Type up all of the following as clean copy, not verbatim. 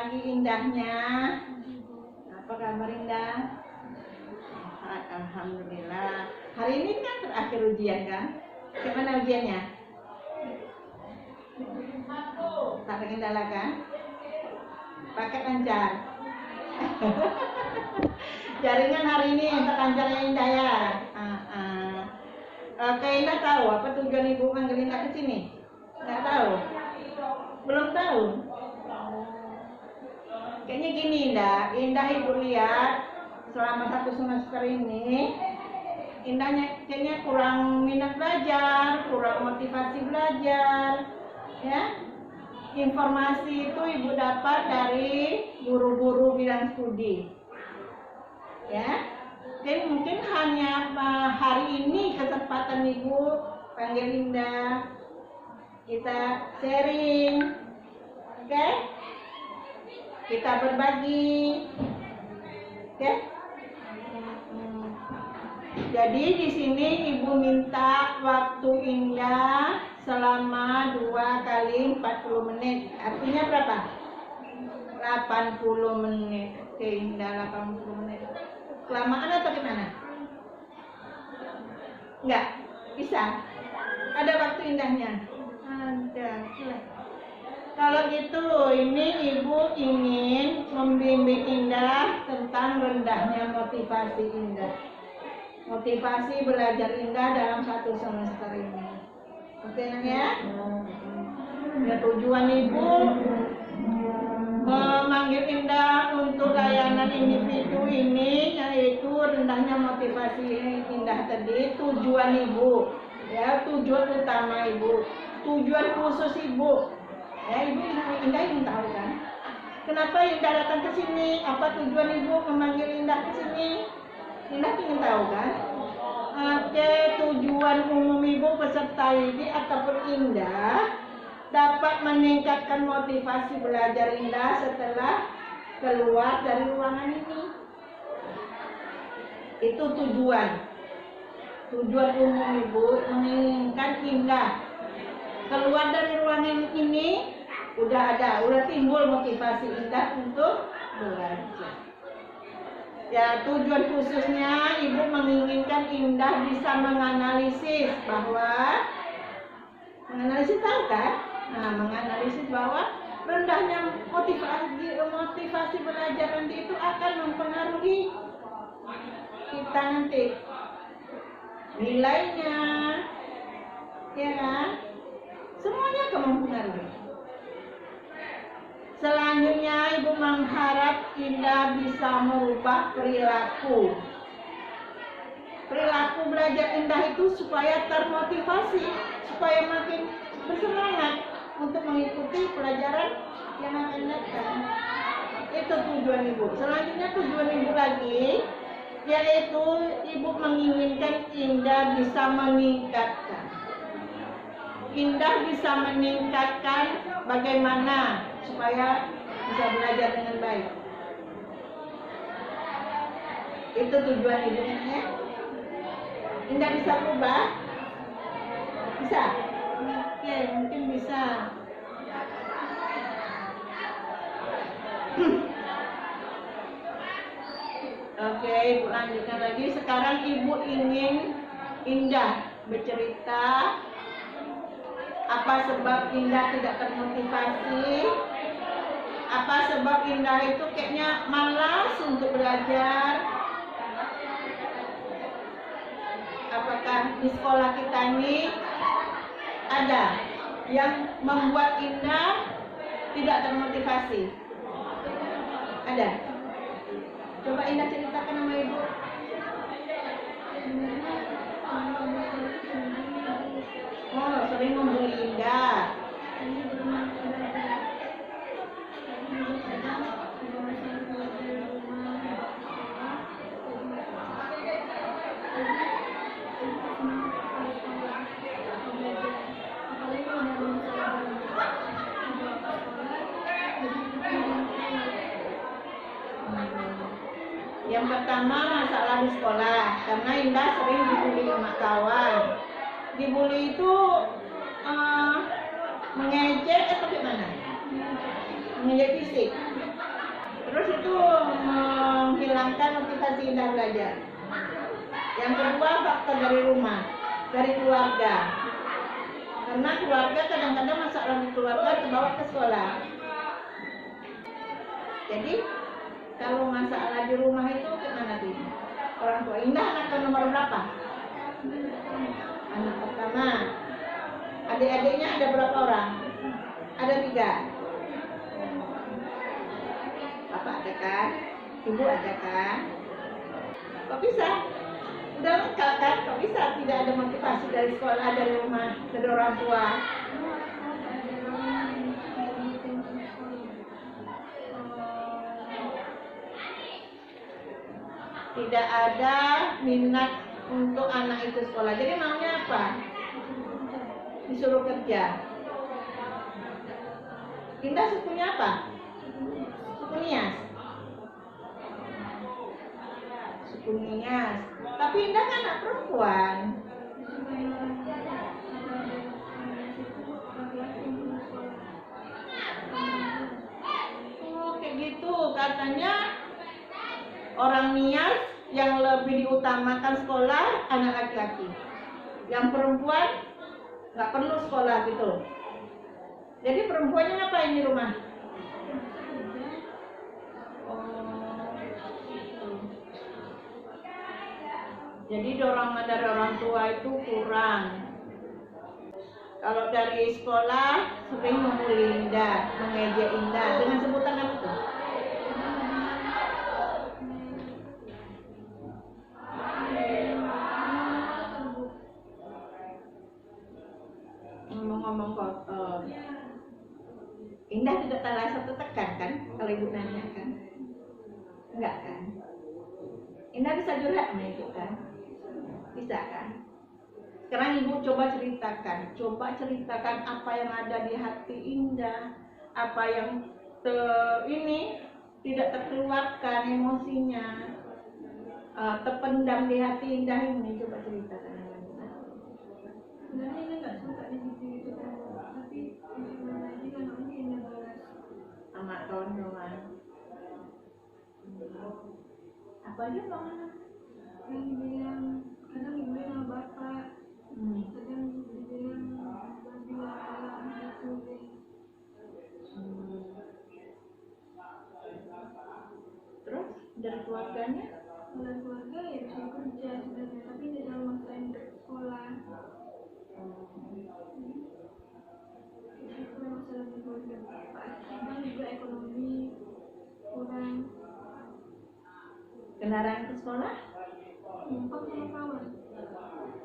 pagi indahnya. Apa kabar Indah? Alhamdulillah. Hari ini kan terakhir ujian kan? Gimana ujiannya? Tak ada kendala kan? Pakai lancar. Jaringan hari ini untuk lancarnya Indah ya. Oke, Indah tahu apa tujuan Ibu manggil Indah ke sini? Nggak tahu? Belum tahu? Kayaknya gini Indah Ibu lihat selama 1 semester ini Indahnya kayaknya kurang minat belajar, kurang motivasi belajar, ya. Informasi itu Ibu dapat dari guru-guru bidang studi, ya. Jadi mungkin hanya hari ini kesempatan Ibu panggil Indah, kita sharing, oke? Kita berbagi, oke? Jadi di sini Ibu minta waktu Indah selama 2 kali 40 menit. Artinya berapa? 80 menit. Oke, Indah 80 menit. Kelamaan atau gimana? Enggak? Bisa? Ada waktu Indahnya? Ada. Kalau gitu, ini Ibu ingin membimbing Indah tentang rendahnya motivasi Indah. Motivasi belajar Indah dalam 1 semester ini. Oke ya? Ya, tujuan Ibu memanggil Indah untuk layanan individu ini, yaitu rendahnya motivasi Indah tadi. Tujuan Ibu, ya, tujuan utama Ibu, tujuan khusus Ibu. Ya, Indah ingin tahu kan? Kenapa Indah datang ke sini? Apa tujuan Ibu memanggil Indah ke sini? Indah ingin tahu kan? Oke, tujuan umum Ibu peserta ini ataupun Indah dapat meningkatkan motivasi belajar Indah setelah keluar dari ruangan ini. Itu tujuan. Tujuan umum Ibu menginginkan Indah keluar dari ruangan ini udah timbul motivasi Indah untuk belajar. Ya, tujuan khususnya Ibu menginginkan Indah bisa menganalisis bahwa tahu kan? Nah, menganalisis bahwa rendahnya motivasi belajar nanti itu akan mempengaruhi kita nanti nilainya, ya kan? Semuanya akan mempengaruhi. Selanjutnya Ibu mengharap Indah bisa merubah perilaku. Perilaku belajar Indah itu supaya termotivasi, supaya makin bersemangat untuk mengikuti pelajaran yang akan datang. Itu tujuan Ibu. Selanjutnya tujuan Ibu lagi, yaitu Ibu menginginkan Indah bisa meningkatkan. Indah bisa meningkatkan bagaimana supaya bisa belajar dengan baik. Itu tujuan Ibu ya. Indah bisa berubah? Bisa? Oke, mungkin bisa. Oke, Ibu lanjutkan lagi. Sekarang Ibu ingin Indah bercerita apa sebab Indah tidak termotivasi, apa sebab Indah itu kayaknya malas untuk belajar. Apakah di sekolah kita ini ada yang membuat Indah tidak termotivasi? Ada? Coba Indah ceritakan sama Ibu. Oh, sering membuli Indah. Yang pertama masalah di sekolah, karena Indah sering dibully sama kawan. Dibully itu mengejek atau gimana? Mengejek fisik. Terus itu menghilangkan motivasi Indah belajar. Yang kedua, faktor dari rumah, dari keluarga. Karena keluarga kadang-kadang masalah di keluarga terbawa ke sekolah. Jadi kalau masalah di rumah itu kemana tuh? Orang tua. Indah anak nomor berapa? Anak pertama. Adik-adiknya ada berapa orang? Ada 3. Bapak ada kan? Ibu ada kan? Kok bisa? Udah lengkap kan? Kok bisa tidak ada motivasi dari sekolah, dari rumah, dari orang tua? Tidak ada minat untuk anak itu sekolah. Jadi maunya apa? Disuruh kerja. Indah sukunya apa? Suku Nias. Suku Nias. Tapi Indah kan anak perempuan. Oh, kayak gitu. Katanya orang Nias yang lebih diutamakan sekolah anak laki-laki. Yang perempuan nggak perlu sekolah gitu. Jadi perempuannya ngapain di rumah? Jadi dorongan dari orang tua itu kurang. Kalau dari sekolah sering membuli Indah, mengejek Indah dengan sebutan apa tuh? Ngomong-ngomong kotor. Indah tidak terasa tertekan kan kalau ibu nanya kan? Enggak kan? Indah bisa curhat sama ibu kan? Bisa kan? Sekarang ibu coba ceritakan apa yang ada di hati Indah, apa yang tidak terkeluarkan emosinya, terpendam di hati Indah ini, coba ceritakan. Sebenarnya Indah nggak suka di situ tapi lagi kan Indah balas sama kawan-kawan. Apa aja kawan? yang dibilang kadang dibilang sama bapak, kadang dibilang itu. Terus dari keluarganya? Dari keluarga ya bisa kerja sebenarnya, tapi tidak dalam maksain sekolah. Itu masalah di keluarga. Kadang juga ekonomi kurang. Kendaraan ke sekolah? Numpang sama kawan.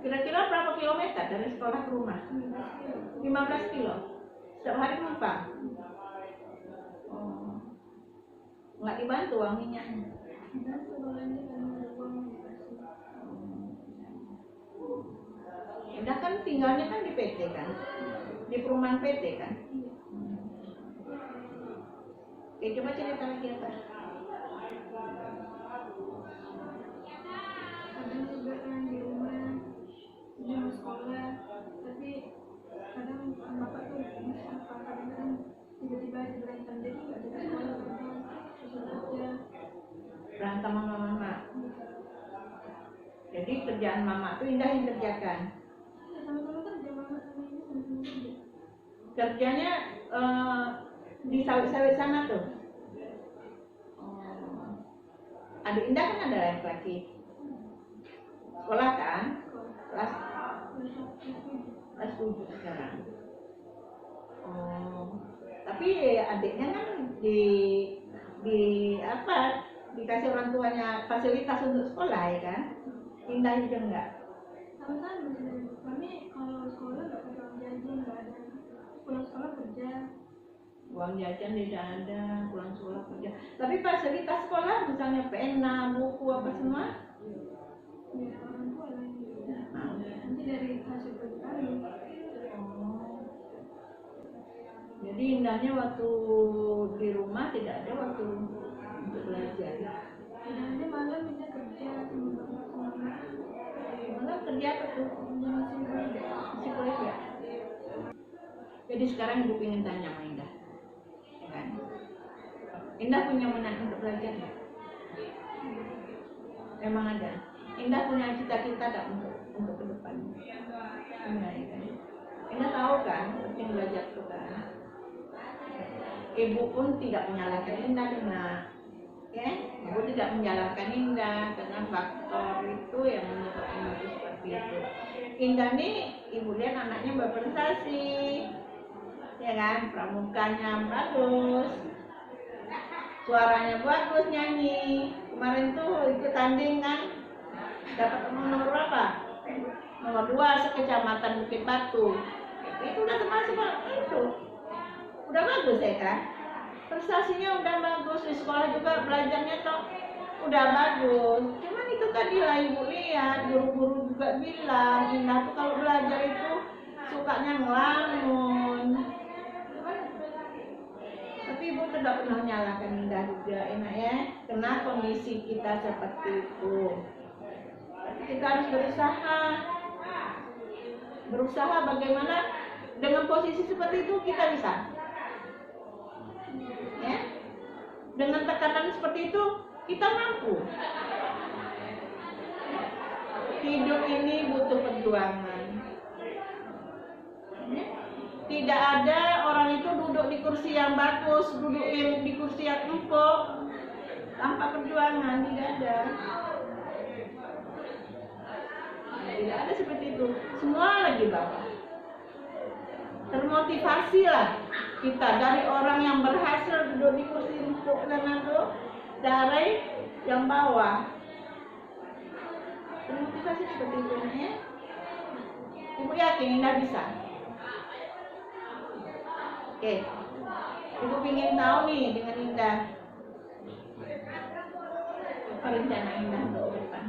Kira-kira berapa kilometer dari sekolah ke rumah? 15 kilo. Setiap hari numpang. Nggak dibantu uang minyaknya. Dibantu belanja karena uang dikasih. Udah kan tinggalnya kan di PT kan? Di perumahan PT kan? Oke, coba cerita lagi apa? Kadang juga kan di rumah dia mau sekolah, tapi kadang bapak tuh bisa apa, kadang tiba-tiba berantem, jadi nggak jadi sekolah, susah aja. Berantem sama mama. Jadi kerjaan mama tuh Indah yang kerjakan. Ya sama-sama kerja, mama sama ibu sama-sama kerja. Kerjanya di sawit-sawit sana tuh. Adik Indah kan ada laki-laki. Sekolah kan? Kelas 7 sekarang. Tapi adiknya kan dikasih orang tuanya fasilitas untuk sekolah ya kan? Indah juga enggak. Sama-sama sebenarnya. Kami kalau sekolah nggak pakai uang jajan, nggak ada. Pulang sekolah kerja. Uang jajan tidak ada, pulang sekolah kerja. Tapi fasilitas sekolah misalnya pena, buku apa semua? Ya orang tua lah yang nanti dari hasil kerja kami. Jadi Indahnya waktu di rumah tidak ada waktu untuk belajar. Nanti malam bisa kerja sama bapak sama Malah kerja apa tuh? Psikologi. Jadi sekarang ibu ingin tanya sama Indah, ya kan? Indah punya minat untuk belajar nggak? Memang ada. Indah punya cita-cita nggak untuk ke depan? Enggak, ya kan? Indah tahu kan penting belajar itu kan. Ibu pun tidak menyalahkan Indah karena ibu tidak menyalahkan Indah karena faktor itu yang menyebabkan itu seperti itu. Indah nih ibu lihat anaknya berprestasi, ya kan, pramukanya bagus, suaranya bagus nyanyi. Kemarin tuh ikut tanding kan, dapat nomor berapa? Nomor 2 sekecamatan Bukit Batu. Itu udah termasuk itu, udah bagus ya kan? Prestasinya udah bagus, di sekolah juga belajarnya toh udah bagus. Cuman itu tadi lah ibu lihat, guru-guru juga bilang Indah tuh kalau belajar itu sukanya ngelamun. Tapi ibu tidak pernah menyalahkan Indah juga, enak ya, karena kondisi kita seperti itu. Tapi kita harus berusaha bagaimana dengan posisi seperti itu kita bisa. Ya, dengan tekanan seperti itu kita mampu. Hidup ini butuh perjuangan. Ya. Tidak ada orang itu duduk di kursi yang bagus, duduk di kursi yang empuk tanpa perjuangan, tidak ada. Tidak ada seperti itu. Semua lagi bawah. Termotivasilah kita dari orang yang berhasil duduk di kursi empuk dan itu dari yang bawah. Termotivasi seperti itu ya. Ibu yakin Indah bisa. Oke, ibu ingin tahu nih dengan Indah apa rencana Indah untuk ke depan.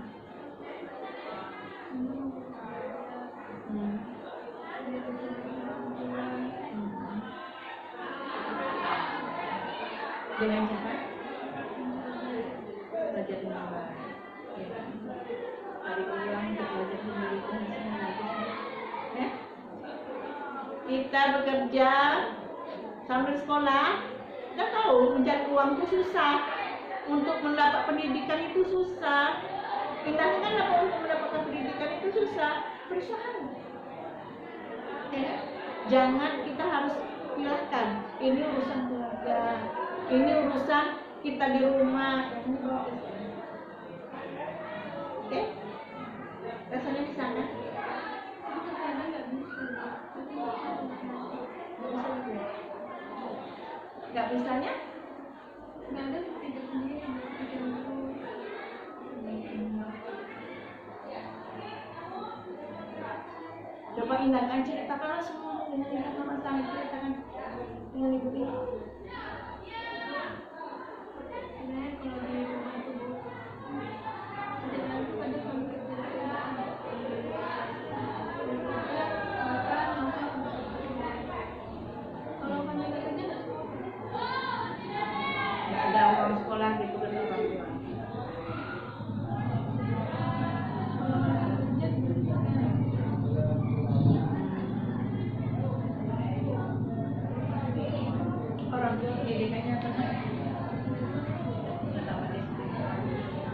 Dengan cara belajar dengan baik, cari uang untuk belajar sendiri itu ya. Kita bekerja sambil sekolah, kita tahu mencari uang itu susah, untuk mendapat pendidikan itu susah. Indah kan untuk mendapatkan pendidikan itu susah, berusaha. Ya. Jangan kita harus pilihkan, ini urusan keluarga, ini urusan kita di rumah. Oke? Rasanya di sana? Nggak bisanya? Nggak ada tidak sendiri. Coba Indah kan ceritakan semua dengan Indah sama-sama, ceritakan dengan ibu ini. Sebenarnya kalau di rumah itu ada konflik kalau kami bekerja Nggak ada uang sekolah gitu kan orang tua. Orang tua pendidikannya apa?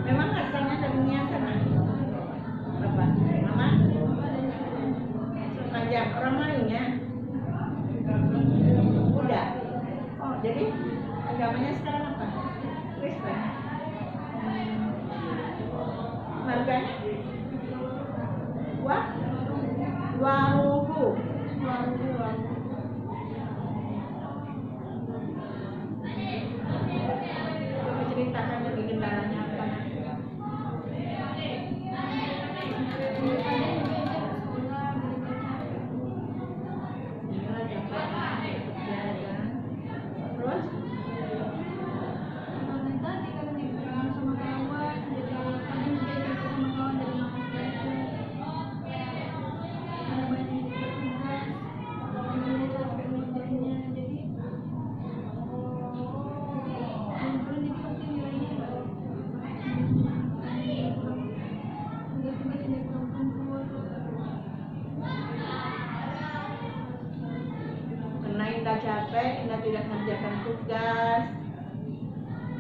Memang asalnya dari sana. Bapak, mama, panjang orang Melayunya. Udah. Oh, jadi agamanya sekarang apa? Kristen. Marganya? Waruhu. Coba ceritakan lebih kendalanya apa? Terus? tadi kalau dibilang sama kawan, jadi kadang dia sama kawan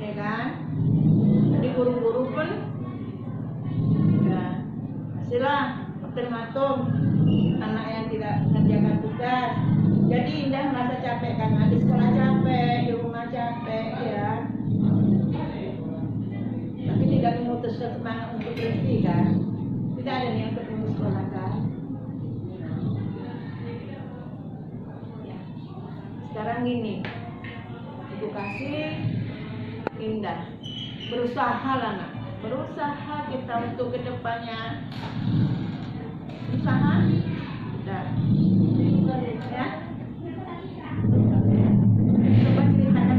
ya kan? Jadi guru-guru pun ya hasillah ultimatum anak yang tidak mengerjakan tugas. Jadi Indah merasa capek karena di sekolah capek, di rumah capek ya. Tapi tidak memutuskan semangat untuk berhenti kan? Tidak ada yang ketemu sekolah kan? Ya. Sekarang gini, Ibu kasih Indah berusaha lah nak, berusaha kita untuk kedepannya berusaha, udah ya. Coba ceritakan.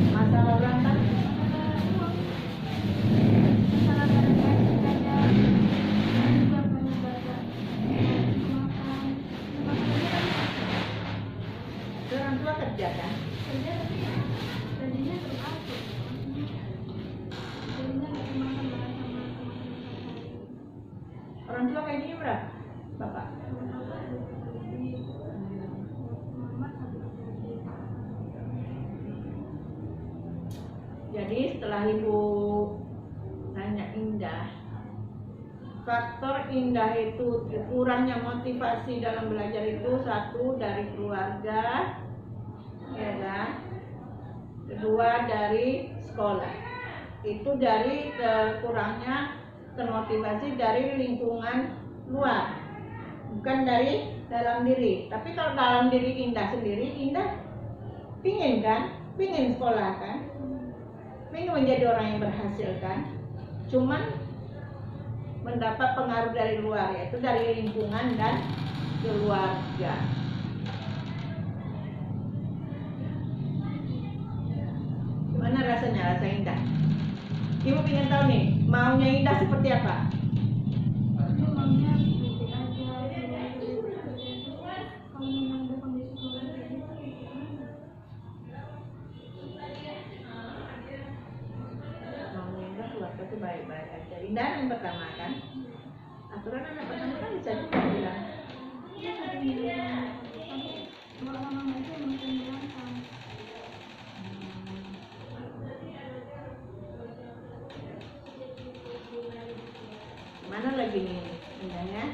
Masalah orang kan orang tua kerja kan? Orang tua kayak gini berapa? Bapak? Jadi setelah Ibu tanya Indah, faktor Indah itu kurangnya motivasi dalam belajar itu satu dari keluarga, ya kan? Kedua dari sekolah. Itu dari kurangnya termotivasi dari lingkungan luar, bukan dari dalam diri. Tapi kalau dalam diri Indah sendiri, Indah pingin kan? Pingin sekolah kan? Pingin menjadi orang yang berhasil kan? Cuman mendapat pengaruh dari luar, yaitu dari lingkungan dan keluarga. Gimana rasanya, rasa Indah? Ibu ingin tahu nih, maunya Indah seperti apa? Maunya Indah keluarga itu baik-baik aja. Indah yang pertama kan? Aturan anak pertama kan bisa juga bilang. Mana lagi nih Indah ya?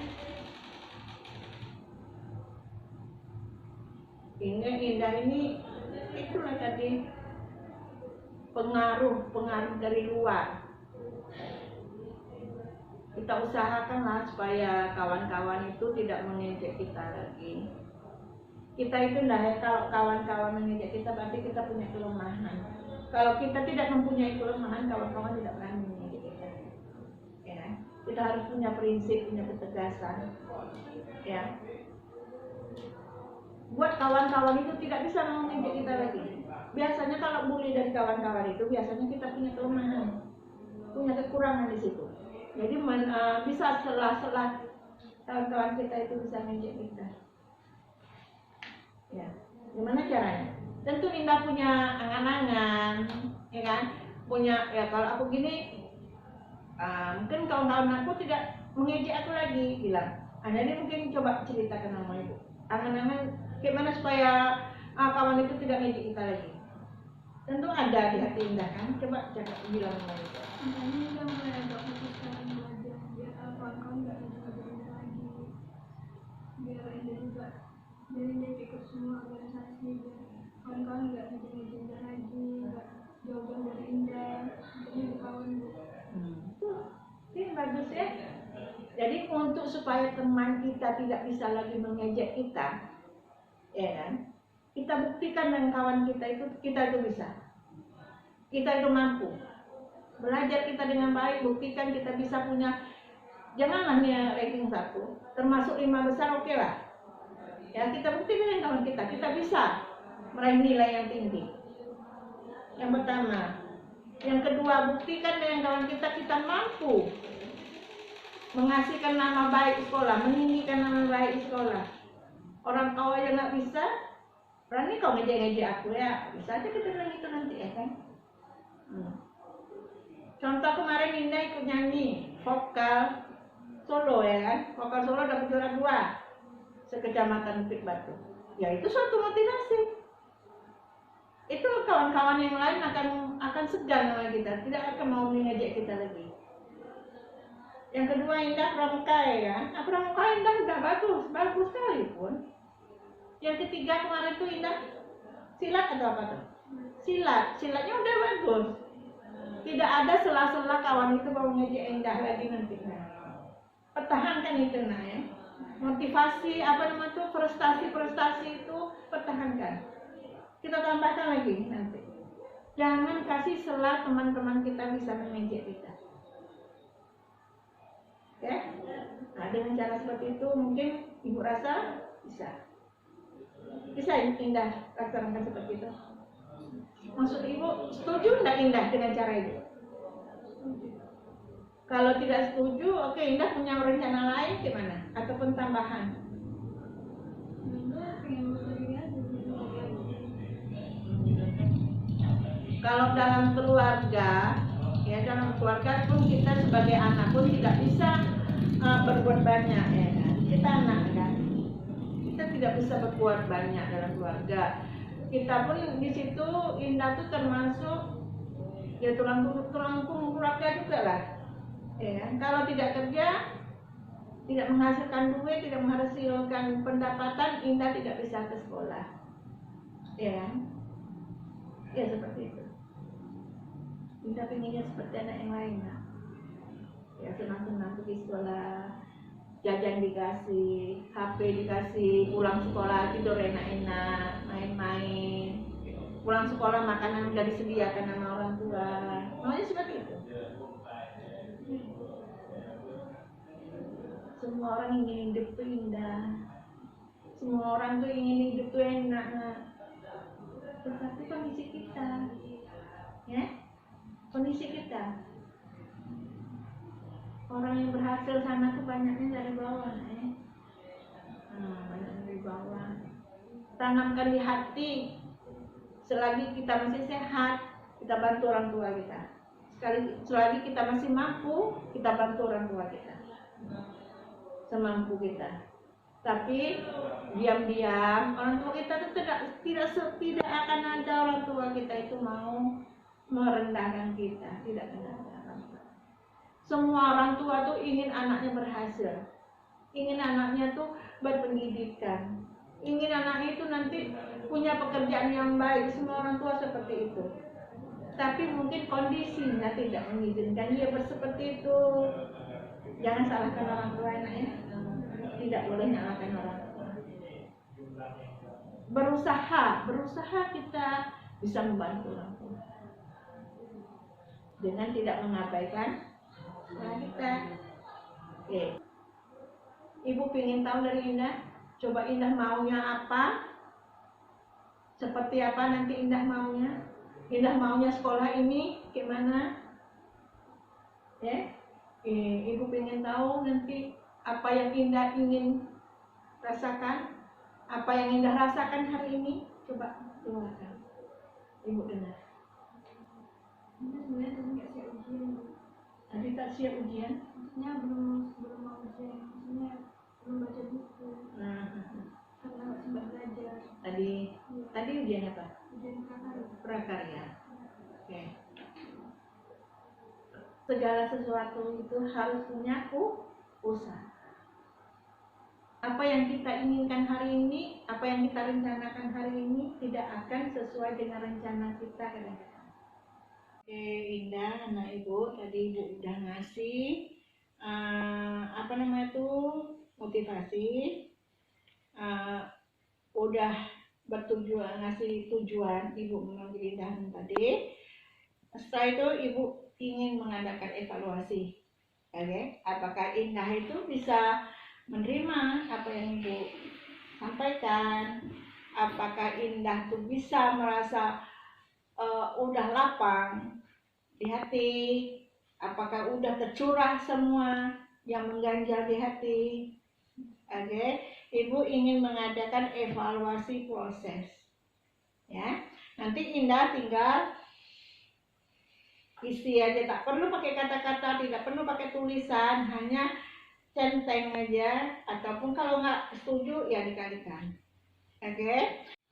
Indah ini itulah tadi pengaruh dari luar. Kita usahakanlah supaya kawan-kawan itu tidak mengejek kita lagi. Kita itu ya, kalau kawan-kawan mengejek kita berarti kita punya kelemahan. Kalau kita tidak mempunyai kelemahan, kawan-kawan tidak berani mengejek kita. Ya, kita harus punya prinsip, punya ketegasan. Ya. Buat kawan-kawan itu tidak bisa mengejek kita lagi. Biasanya kalau bully dari kawan-kawan itu biasanya kita punya kelemahan, punya kekurangan di situ. Jadi bisa setelah kawan-kawan kita itu bisa mengejek kita. Ya, gimana caranya? Tentu Indah punya angan-angan, ya kan? Punya ya kalau aku gini, mungkin kawan-kawan aku tidak mengejek aku lagi, bilang. Jadi mungkin coba ceritakan sama Ibu. Angan-angan gimana supaya kawan itu tidak mengejek kita lagi? Tentu ada di hati Indah kan? Coba bilang sama Ibu. Makanya dia mulai agak fokus sekarang belajar, biar kawan-kawan nggak ngajarin lagi, biar Indah juga dari dia ikut semua organisasi, biar kawan-kawan nggak ngajarin lagi, nggak jauh-jauh dari Indah, jadi kawan Bu. Ini bagus ya. Jadi untuk supaya teman kita tidak bisa lagi mengejek kita, ya kan? Kita buktikan dengan kawan kita itu bisa. Kita itu mampu. Belajar kita dengan baik, buktikan kita bisa punya, janganlah nih ranking 1, termasuk 5 besar oke lah. Ya kita buktikan dengan kawan kita bisa meraih nilai yang tinggi. Yang pertama. Yang kedua, buktikan dengan kawan kita mampu mengasihkan nama baik sekolah, meninggikan nama baik sekolah. Orang kau aja nggak bisa, berani kau ngejek-ngejek aku ya, bisa aja kita bilang itu nanti ya kan. Contoh aku kemarin Indah ikut nyanyi vokal solo ya kan, vokal solo dapat juara 2 sekecamatan Bukit Batu. Ya itu suatu motivasi. Itu kawan-kawan yang lain akan segan sama kita, tidak akan mau mengajak kita lagi. Yang kedua Indah pramuka ya kan, pramuka Indah udah bagus sekali pun. Yang ketiga kemarin tuh Indah silat atau apa tuh? Silatnya udah bagus. Tidak ada sela-sela kawan itu mau ngejek Indah lagi nanti. Pertahankan itu ya. Motivasi prestasi itu pertahankan. Kita tambahkan lagi nanti. Jangan kasih sela teman-teman kita bisa mengejek kita. Oke? Nah, dengan cara seperti itu mungkin Ibu rasa bisa Indah laksanakan seperti itu. Maksud Ibu, setuju enggak Indah dengan cara itu? Kalau tidak setuju, oke, Indah punya rencana lain gimana? Ataupun tambahan? Kalau dalam keluarga, ya dalam keluarga pun kita sebagai anak pun tidak bisa berbuat banyak ya kan? Kita anak kan? Kita tidak bisa berbuat banyak dalam keluarga. Kita pun di situ Indah tuh termasuk ya tulang punggung keluarga juga lah. Ya, kalau tidak kerja, tidak menghasilkan duit, tidak menghasilkan pendapatan, Indah tidak bisa ke sekolah. Ya, ya seperti itu. Indah pengennya seperti anak yang lain lah. Ya senang-senang pergi sekolah, jajan dikasih, HP dikasih, pulang sekolah tidur enak-enak, main-main. Pulang sekolah makanan sudah disediakan sama orang tua. Maunya seperti itu. Semua orang ingin hidup tuh indah. Semua orang tuh ingin hidup tuh enak. Tetapi kondisi kita, ya, kondisi kita. Orang yang berhasil sana tuh banyaknya dari bawah, ya. Banyak dari bawah. Tanamkan di hati. Selagi kita masih sehat, kita bantu orang tua kita. Selagi kita masih mampu, kita bantu orang tua kita. Semampu kita. Tapi diam-diam orang tua kita itu tidak akan ada orang tua kita itu mau merendahkan kita, tidak akan ada. Semua orang tua tuh ingin anaknya berhasil, ingin anaknya tuh berpendidikan, ingin anaknya itu nanti punya pekerjaan yang baik. Semua orang tua seperti itu. Tapi mungkin kondisinya tidak mengizinkan dia seperti itu. Jangan salahkan orang tua anaknya. Tidak boleh nyalakan orang tua. Berusaha kita bisa membantu orang tua dengan tidak mengabaikan orang kita. Oke. Ibu pengen tahu dari Indah. Coba Indah maunya apa? Seperti apa nanti Indah maunya? Indah maunya sekolah ini gimana? Ya. Ibu pengen tahu nanti apa yang Indah ingin rasakan, apa yang Indah rasakan hari ini, coba keluarkan. Ibu dengar. Sebenarnya tadi nggak siap ujian. Tadi tak siap ujian? Maksudnya belum mau ujian. Maksudnya belum baca buku. Karena nggak sempat belajar. Tadi ujian apa? Ujian prakarya. Oke. Segala sesuatu itu harus punya usaha. Apa yang kita inginkan hari ini, apa yang kita rencanakan hari ini tidak akan sesuai dengan rencana kita kadang-kadang. Oke, Indah, anak Ibu, tadi Ibu udah ngasih motivasi, udah bertujuan ngasih tujuan Ibu memanggil Indah tadi. Setelah itu Ibu ingin mengadakan evaluasi. Oke, apakah Indah itu bisa menerima apa yang Ibu sampaikan? Apakah Indah tuh bisa merasa udah lapang di hati? Apakah udah tercurah semua yang mengganjal di hati? Oke, Ibu ingin mengadakan evaluasi proses. Ya, nanti Indah tinggal isi aja, tak perlu pakai kata-kata, tidak perlu pakai tulisan, hanya centeng aja, ataupun kalau nggak setuju ya dikalikan.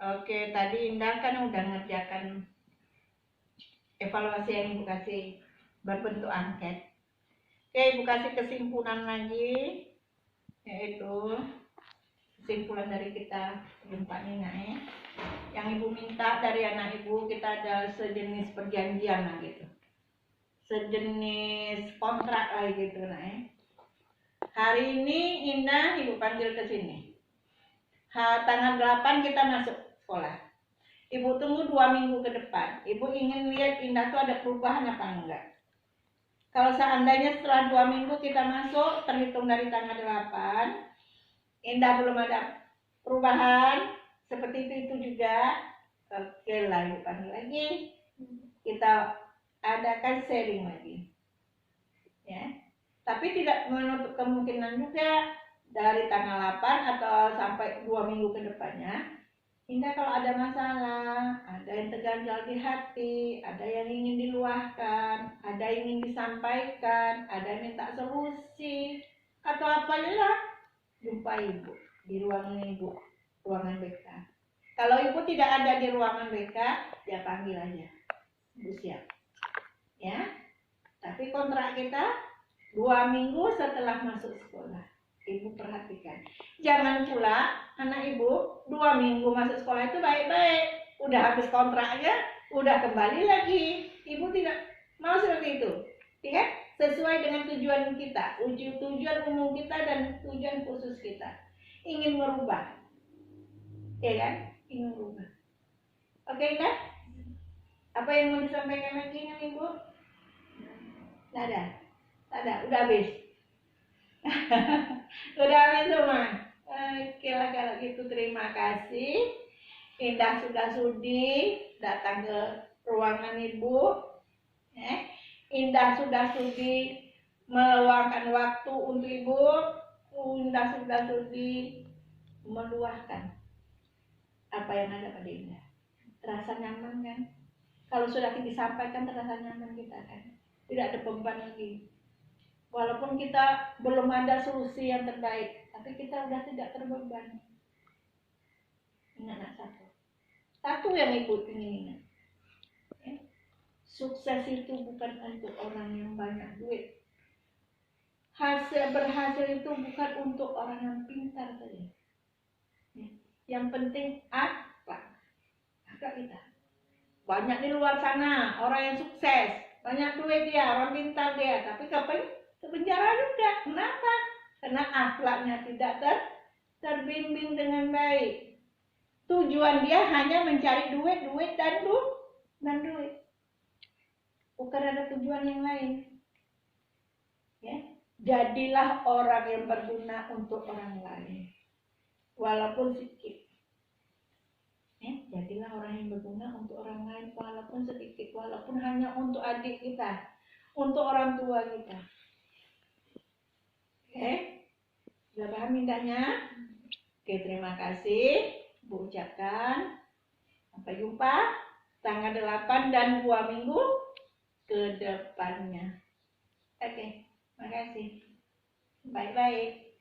Oke, tadi Indah kan udah ngerjakan evaluasi yang Ibu kasih berbentuk angket. Oke, Ibu kasih kesimpulan lagi, yaitu kesimpulan dari kita jumpa nih, yang Ibu minta dari anak Ibu, kita ada sejenis perjanjian lah gitu, sejenis kontrak lah gitu Hari ini Indah Ibu panggil ke sini, tanggal 8 kita masuk sekolah. Ibu tunggu 2 minggu ke depan. Ibu ingin lihat Indah tuh ada perubahan apa enggak. Kalau seandainya setelah 2 minggu kita masuk, terhitung dari tanggal 8, Indah belum ada perubahan, seperti itu juga, oke lah Ibu panggil lagi. Kita adakan sharing lagi. Ya. Tapi tidak menutup kemungkinan juga dari tanggal 8 atau sampai 2 minggu ke depannya, Indah kalau ada masalah, ada yang terganjal di hati, ada yang ingin diluahkan, ada yang ingin disampaikan, ada yang minta solusi, atau apalah, jumpa Ibu di ruangan Ibu, ruangan BK. Kalau Ibu tidak ada di ruangan BK, ya panggil aja, Ibu siap. Ya, tapi kontrak kita 2 minggu setelah masuk sekolah. Ibu perhatikan, jangan pula anak Ibu 2 minggu masuk sekolah itu baik-baik, udah habis kontraknya, udah kembali lagi. Ibu tidak mau seperti itu, ya? Sesuai dengan tujuan kita, tujuan umum kita dan tujuan khusus kita, ingin merubah, ya kan? Ingin merubah. Oke, Indah? Apa yang mau disampaikan lagi dengan Ibu? Nada, udah habis. Udah habis semua. Oke lah kalau gitu, terima kasih. Indah sudah sudi datang ke ruangan Ibu. Indah sudah sudi meluangkan waktu untuk Ibu. Indah sudah sudi meluahkan apa yang ada pada Indah. Terasa nyaman kan? Kalau sudah disampaikan terasa nyaman kita kan? Tidak ada beban lagi. Walaupun kita belum ada solusi yang terbaik, tapi kita sudah tidak terbebani. Ingat satu yang Ibu ingin ingat. Sukses itu bukan untuk orang yang banyak duit. Berhasil itu bukan untuk orang yang pintar saja. Yang penting akhlak kita. Banyak di luar sana orang yang sukses, banyak duit dia, orang pintar dia, tapi ke penjara juga. Kenapa? Karena akhlaknya tidak terbimbing dengan baik. Tujuan dia hanya mencari duit dan duit. Bukan ada tujuan yang lain. Ya, jadilah orang yang berguna untuk orang lain, walaupun sedikit. Ya, jadilah orang yang berguna untuk orang lain, walaupun sedikit, walaupun hanya untuk adik kita, untuk orang tua kita. Oke, sudah paham indahnya? Oke, terima kasih. Bu ucapkan sampai jumpa tanggal 8 dan 2 minggu ke depannya. Oke, makasih. Bye-bye.